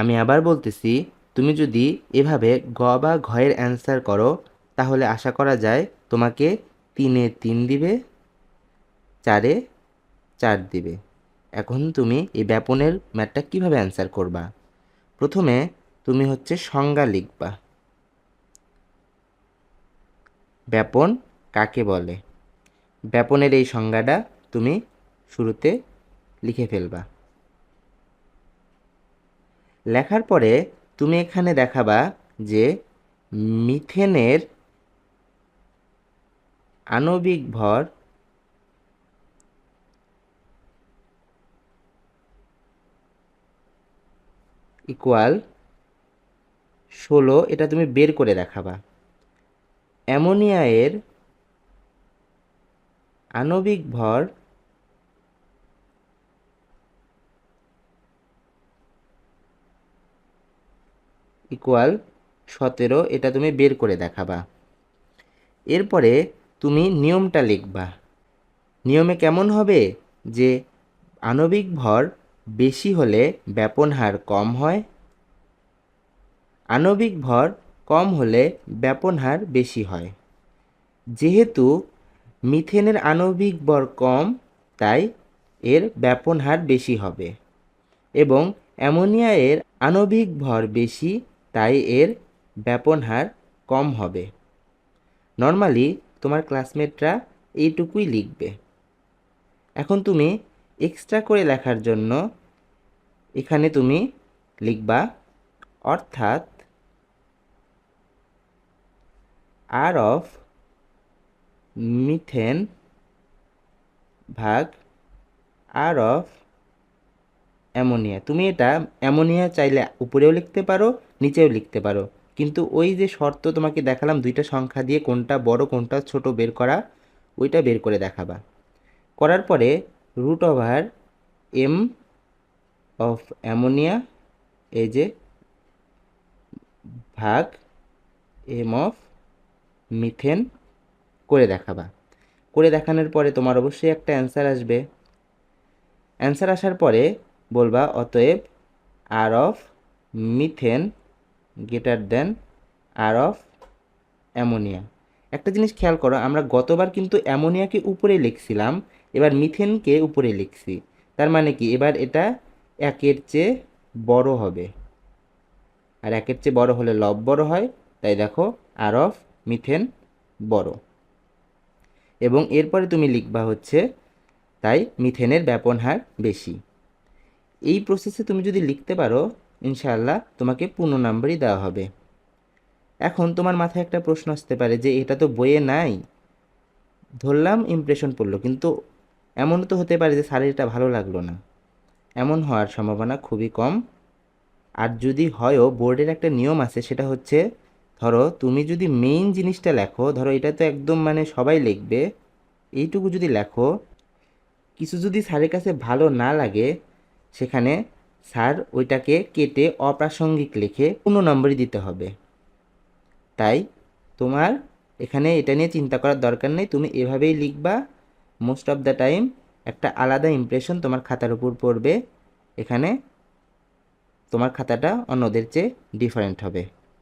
আমি আবার বলতেছি, তুমি যদি এভাবে গ বা ঘয়ের অ্যান্সার করো তাহলে আশা করা যায় তোমাকে 3-এ 3 দিবে, 4-এ 4 দিবে। এখন তুমি এই ব্যাপনের ম্যাথটা কিভাবে অ্যান্সার করবা? প্রথমে তুমি হচ্ছে সংজ্ঞা লিখবা। ব্যাপন কাকে বলে? ব্যাপনের এই সংজ্ঞাটা তুমি শুরুতে লিখে ফেলবা। লেখার পরে তুমি এখানে দেখাবা যে মিথেনের আণবিক ভর ইকুয়াল 16, এটা তুমি বের করে দেখাবা। অ্যামোনিয়া এর আণবিক ভর ইকুয়াল 17, এটা তুমি বের করে দেখাবা। এরপরে তুমি নিয়মটা লিখবা। নিয়মে কেমন হবে যে আণবিক ভর বেশি হলে ব্যাপন হার কম হয়, আণবিক ভর কম হলে ব্যাপন হার বেশি হয়। যেহেতু মিথেনের আণবিক ভর কম তাই এর ব্যাপন হার বেশি হবে এবং অ্যামোনিয়া এর আণবিক ভর বেশি তাই এর ব্যাপন হার কম হবে। নর্মালি তোমার ক্লাসমেটরা এইটুকুই লিখবে। এখন তুমি এক্সট্রা করে লেখার জন্য এখানে তুমি লিখবা অর্থাৎ আর অফ মিথেন ভাগ আর অফ অ্যামোনিয়া। তুমি এটা অ্যামোনিয়া চাইলে উপরেও লিখতে পারো, নিচেও লিখতে পারো, কিন্তু ওই যে শর্ত তোমাকে দেখালাম দুইটা সংখ্যা দিয়ে কোনটা বড় কোনটা ছোট বের করা, ওইটা বের করে দেখাবা। করার পরে root over M of ammonia এই যে ভাগ এম অফ মিথেন করে দেখাবা। করে দেখানোর পরে তোমার অবশ্যই একটা অ্যান্সার আসবে। অ্যান্সার আসার পরে বলবা অতএব R of methane greater than R of ammonia. একটা জিনিস খেয়াল করো, আমরা গতবার কিন্তু অ্যামোনিয়াকে উপরে লিখছিলাম, এবার মিথেনকে উপরে লিখছি। তার মানে কি এবার এটা একের চেয়ে বড় হবে, আর একের চেয়ে বড় হলে লব বড় হয়, তাই দেখো আর অফ মিথেন বড়। এবং এরপরে তুমি লিখবা হচ্ছে তাই মিথেনের ব্যাপন হার বেশি। এই প্রসেসে তুমি যদি লিখতে পারো ইনশাআল্লাহ তোমাকে পূর্ণ নাম্বারই দেওয়া হবে। এখন তোমার মাথায় একটা প্রশ্ন আসতে পারে যে এটা তো বইয়ে নাই, ধরলাম ইমপ্রেশন পড়লো, কিন্তু এমনও তো হতে পারে যে স্যারের এটা ভালো লাগলো না। এমন হওয়ার সম্ভাবনা খুবই কম। আর যদি হয়ও বোর্ডের একটা নিয়ম আছে, সেটা হচ্ছে ধরো তুমি যদি মেইন জিনিসটা লেখো, ধরো এটা তো একদম মানে সবাই লিখবে, এইটুকু যদি লেখো, কিছু যদি স্যারের কাছে ভালো না লাগে সেখানে স্যার ওইটাকে কেটে অপ্রাসঙ্গিক লিখে পূর্ণ নম্বরই দিতে হবে। তাই তোমার এখানে এটা নিয়ে চিন্তা করার দরকার নেই, তুমি এভাবেই লিখবা। মোস্ট অফ দ্য টাইম একটা আলাদা ইমপ্রেশন তোমার খাতার উপর পড়বে, এখানে তোমার খাতাটা অন্যদের চেয়ে ডিফারেন্ট হবে।